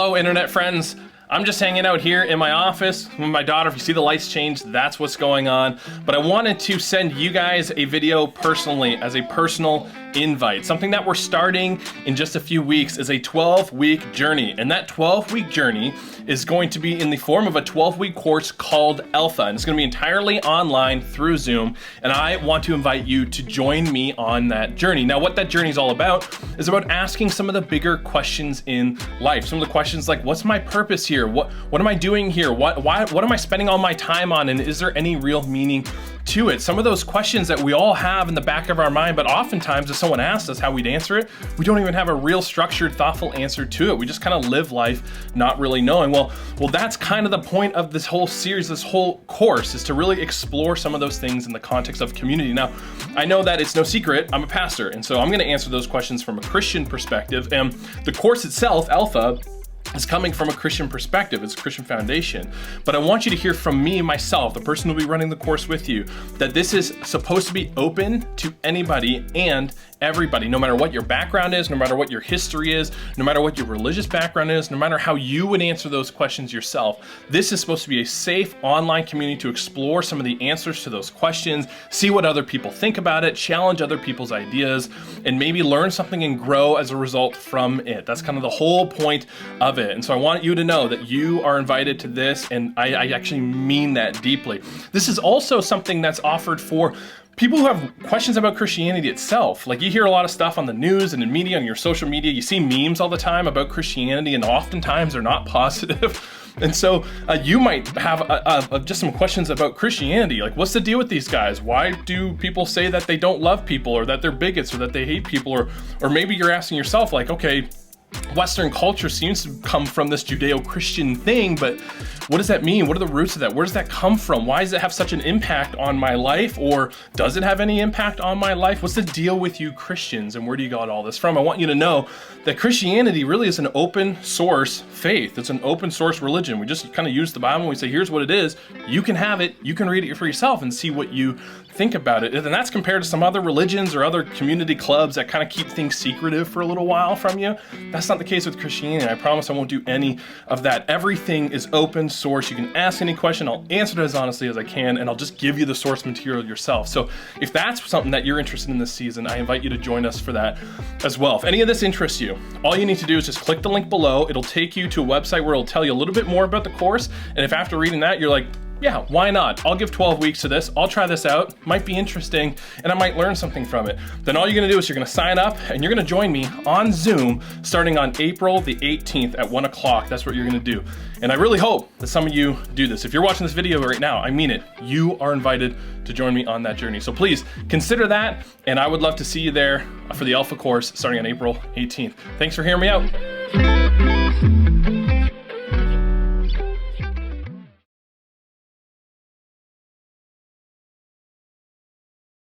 Hello, internet friends. I'm just hanging out here in my office with my daughter. If you see the lights change, that's what's going on. But I wanted to send you guys a video personally as a personal invite. Something that we're starting in just a few weeks is a 12-week journey. And that 12-week journey is going to be in the form of a 12-week course called Alpha. And it's going to be entirely online through Zoom. And I want to invite you to join me on that journey. Now, what that journey is all about is about asking some of the bigger questions in life. Some of the questions like, what's my purpose here? What am I doing here? What am I spending all my time on? And is there any real meaning to it? Some of those questions that we all have in the back of our mind, but oftentimes if someone asks us how we'd answer it, we don't even have a real structured, thoughtful answer to it. We just kind of live life not really knowing. Well, that's kind of the point of this whole series, this whole course, is to really explore some of those things in the context of community. Now, I know that it's no secret, I'm a pastor, and so I'm going to answer those questions from a Christian perspective. And the course itself, Alpha, is coming from a Christian perspective. It's a Christian foundation. But I want you to hear from me, myself, the person who will be running the course with you, that this is supposed to be open to anybody and everybody, no matter what your background is, no matter what your history is, no matter what your religious background is, no matter how you would answer those questions yourself. This is supposed to be a safe online community to explore some of the answers to those questions, see what other people think about it, challenge other people's ideas, and maybe learn something and grow as a result from it. That's kind of the whole point of it. And so I want you to know that you are invited to this, and I actually mean that deeply. This is also something that's offered for people who have questions about Christianity itself. Like, you hear a lot of stuff on the news and in media, on your social media, you see memes all the time about Christianity, and oftentimes they're not positive. And so you might have just some questions about Christianity. Like, what's the deal with these guys? Why do people say that they don't love people, or that they're bigots, or that they hate people? Or maybe you're asking yourself, like, okay, Western culture seems to come from this Judeo-Christian thing, but what does that mean? What are the roots of that? Where does that come from? Why does it have such an impact on my life? Or does it have any impact on my life? What's the deal with you Christians, and where do you got all this from? I want you to know that Christianity really is an open source faith. It's an open source religion. We just kind of use the Bible and we say, here's what it is. You can have it. You can read it for yourself and see what you think about it. And that's compared to some other religions or other community clubs that kind of keep things secretive for a little while from you. That's not the case with Christianity. I promise I won't do any of that. Everything is open source. You can ask any question. I'll answer it as honestly as I can, and I'll just give you the source material yourself. So if that's something that you're interested in this season, I invite you to join us for that as well. If any of this interests you, all you need to do is just click the link below. It'll take you to a website where it'll tell you a little bit more about the course. And if after reading that, you're like, yeah, why not? I'll give 12 weeks to this. I'll try this out. Might be interesting, and I might learn something from it. Then all you're gonna do is you're gonna sign up, and you're gonna join me on Zoom starting on April the 18th at 1 o'clock. That's what you're gonna do. And I really hope that some of you do this. If you're watching this video right now, I mean it. You are invited to join me on that journey. So please consider that, and I would love to see you there for the Alpha course starting on April 18th. Thanks for hearing me out.